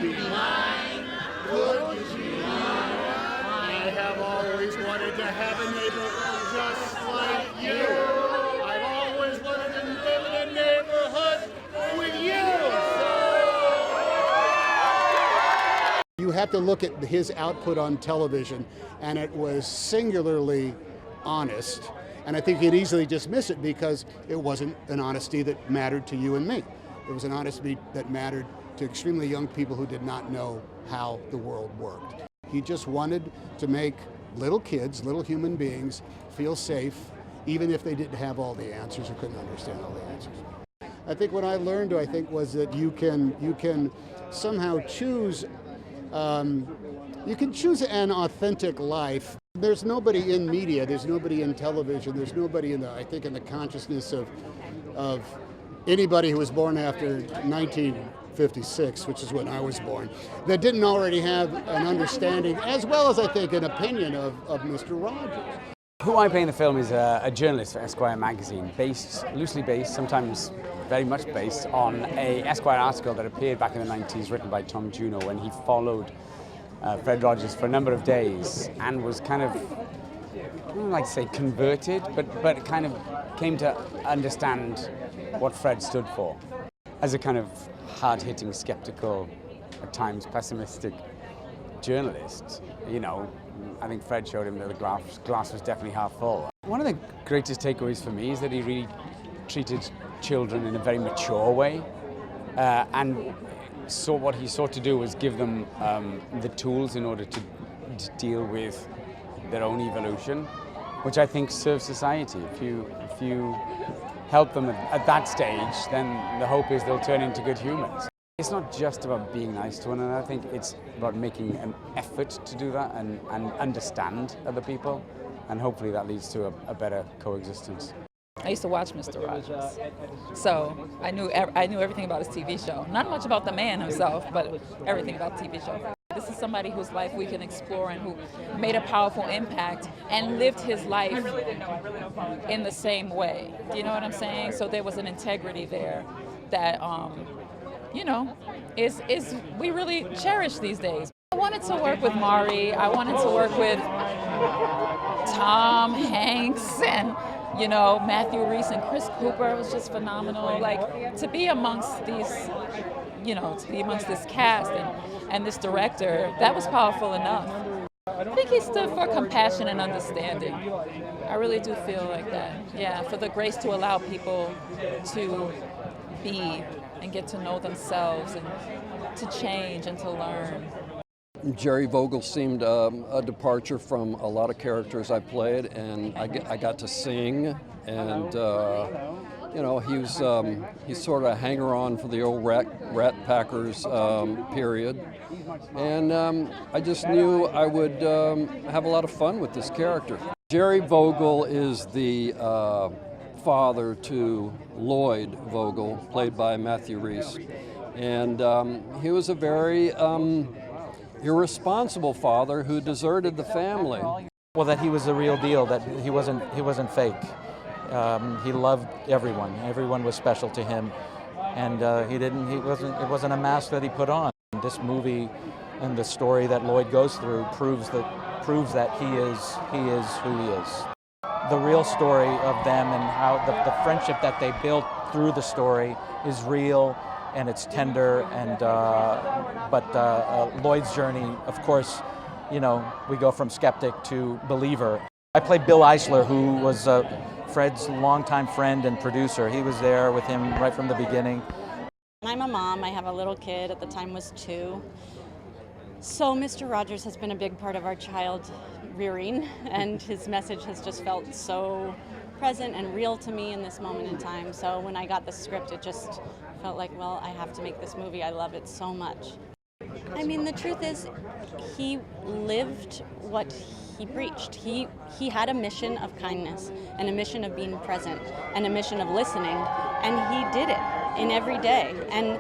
be mine? Could you be mine? I have always wanted to have a neighbor just like you. I've always wanted to live in a neighborhood with you. You have to look at his output on television, and it was singularly honest. And I think you'd easily dismiss it because it wasn't an honesty that mattered to you and me. It was an honesty that mattered to extremely young people who did not know how the world worked. He just wanted to make little kids, little human beings, feel safe, even if they didn't have all the answers or couldn't understand all the answers. I think what I learned, was that you can somehow choose, you can choose an authentic life. There's nobody in media, there's nobody in television, there's nobody in the consciousness of anybody who was born after 1956, which is when I was born, that didn't already have an understanding, as well as I think an opinion of Mr. Rogers. Who I play in the film is a journalist for Esquire magazine, loosely based, sometimes very much based on a Esquire article that appeared back in the 90s, written by Tom Juno, when he followed Fred Rogers for a number of days and was kind of, I don't like to say converted, but kind of came to understand what Fred stood for. As a kind of hard-hitting, skeptical, at times pessimistic journalist, I think Fred showed him that the glass was definitely half full. One of the greatest takeaways for me is that he really treated children in a very mature way, and so what he sought to do was give them the tools in order to deal with their own evolution, which I think serves society. If you help them at that stage, then the hope is they'll turn into good humans. It's not just about being nice to one another. I think it's about making an effort to do that and understand other people, and hopefully that leads to a better coexistence. I used to watch Mr. Rogers, so I knew everything about his TV show. Not much about the man himself, but everything about the TV show. This is somebody whose life we can explore and who made a powerful impact and lived his life in the same way. Do you know what I'm saying? So there was an integrity there that, we really cherish these days. I wanted to work with Mari. I wanted to work with Tom Hanks and Matthew Rhys and Chris Cooper. Was just phenomenal. Like, to be amongst these, to be amongst this cast and this director, that was powerful enough. I think he stood for compassion and understanding. I really do feel like that. Yeah, for the grace to allow people to be and get to know themselves and to change and to learn. Jerry Vogel seemed a departure from a lot of characters I played, and I got to sing, and he's sort of a hanger-on for the old Rat Packers period, and I just knew I would have a lot of fun with this character. Jerry Vogel is the father to Lloyd Vogel, played by Matthew Rhys, and he was a very irresponsible father who deserted the family. Well, that he was the real deal, that he wasn't fake. He loved everyone. Everyone was special to him, and it wasn't a mask that he put on. This movie and the story that Lloyd goes through proves that he is who he is. The real story of them and how the friendship that they built through the story is real, and it's tender, and but Lloyd's journey, of course, we go from skeptic to believer. I played Bill Eisler, who was Fred's longtime friend and producer. He was there with him right from the beginning. I'm a mom. I have a little kid. At the time was 2. So Mr. Rogers has been a big part of our child rearing, and his message has just felt so present and real to me in this moment in time. So when I got the script, it just felt like, well, I have to make this movie. I love it so much. I mean, the truth is, he lived what he preached. He had a mission of kindness and a mission of being present and a mission of listening, and he did it in every day. And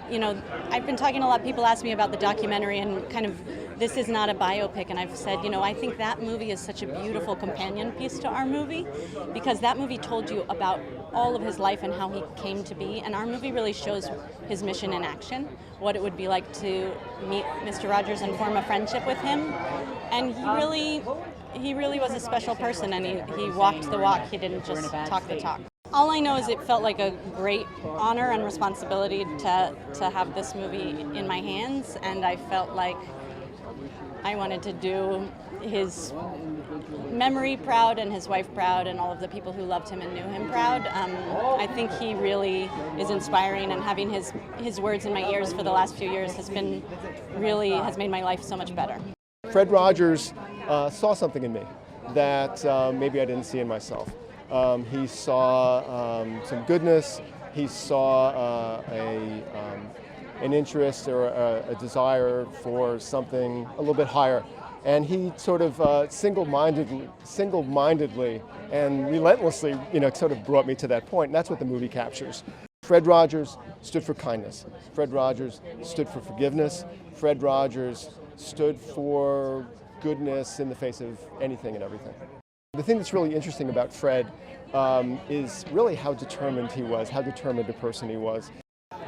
you know, I've been talking to a lot of people ask me about the documentary and kind of this is not a biopic, and I've said, you know, I think that movie is such a beautiful companion piece to our movie because that movie told you about all of his life and how he came to be, and our movie really shows his mission in action, what it would be like to meet Mr. Rogers and form a friendship with him, and he really was a special person, and he walked the walk, he didn't just talk the talk. All I know is it felt like a great honor and responsibility to have this movie in my hands, and I felt like I wanted to do his memory proud and his wife proud and all of the people who loved him and knew him proud. I think he really is inspiring, and having his words in my ears for the last few years has made my life so much better. Fred Rogers saw something in me that maybe I didn't see in myself. He saw some goodness. He saw an interest or a desire for something a little bit higher, and he sort of single-mindedly and relentlessly, you know, sort of brought me to that point. And that's what the movie captures. Fred Rogers stood for kindness. Fred Rogers stood for forgiveness. Fred Rogers stood for goodness in the face of anything and everything. The thing that's really interesting about Fred is really how determined he was, how determined a person he was.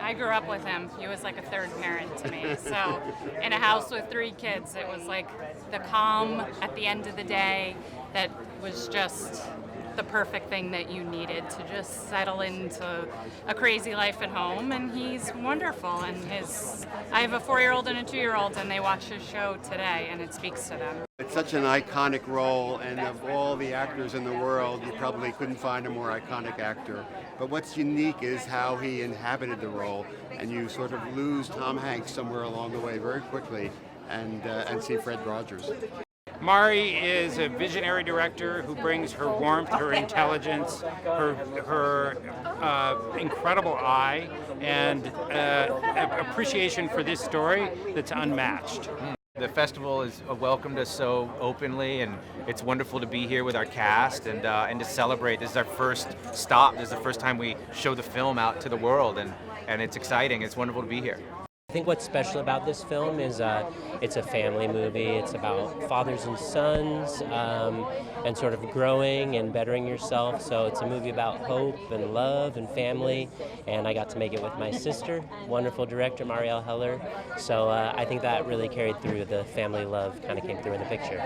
I grew up with him. He was like a third parent to me. So in a house with 3 kids, it was like the calm at the end of the day that was just the perfect thing that you needed to just settle into a crazy life at home. And he's wonderful. And I have a 4-year-old and a 2-year-old, and they watch his show today, and it speaks to them. It's such an iconic role, and of all the actors in the world, you probably couldn't find a more iconic actor. But what's unique is how he inhabited the role, and you sort of lose Tom Hanks somewhere along the way very quickly and see Fred Rogers. Mari is a visionary director who brings her warmth, her intelligence, her incredible eye, and appreciation for this story that's unmatched. The festival has welcomed us so openly, and it's wonderful to be here with our cast and to celebrate. This is our first stop. This is the first time we show the film out to the world, and it's exciting. It's wonderful to be here. I think what's special about this film is it's a family movie. It's about fathers and sons and sort of growing and bettering yourself. So it's a movie about hope and love and family. And I got to make it with my sister, wonderful director Marielle Heller. So I think that really carried through. The family love kind of came through in the picture.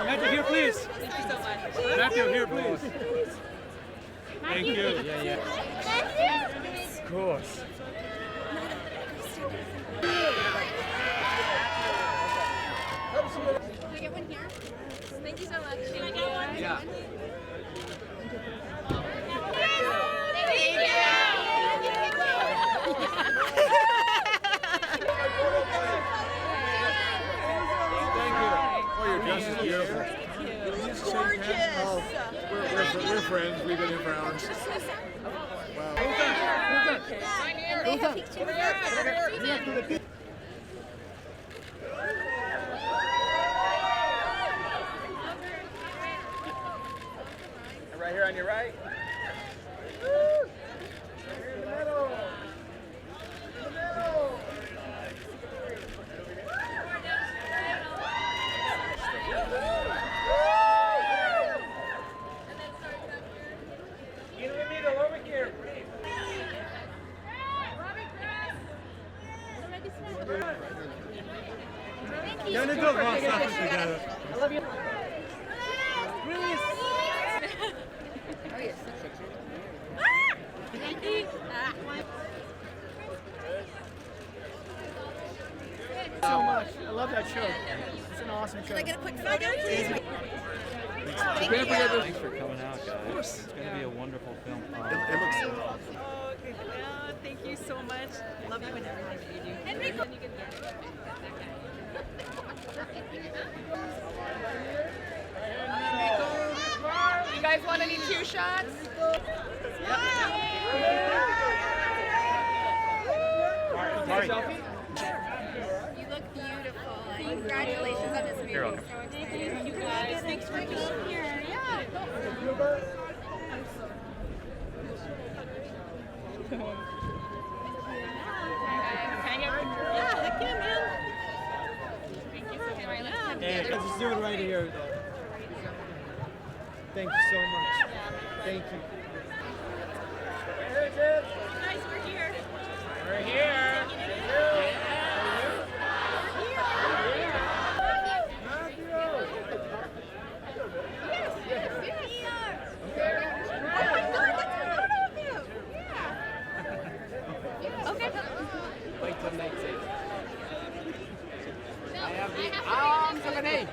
Matthew, here, please. Thank you so much. Matthew, here, please. Thank you. Yeah. Of course. Can I get one here? Thank you so much. Can I get one? Yeah. This is beautiful. It's gorgeous. Oh, we're friends. We've been here for hours. Wow. on your right. I love you. Rhys! Thank you. So much. I love that show. It's an awesome show. Can I get a quick photo, please? Thanks for coming out, guys. It's going to be a wonderful film. It looks so Oh, okay. Oh, thank you so much. Love you and everything that you do. Enrico. You guys want any 2 shots? Selfie? You look beautiful. Congratulations on this movie. You're welcome. So excited. You guys, thanks for being here. Yeah. Yeah, heck yeah, man. Hey, let's do it right here, though. Thank you so much. Thank you. Guys, we're here. We're here. Wait till next week. I have the arms of an ape.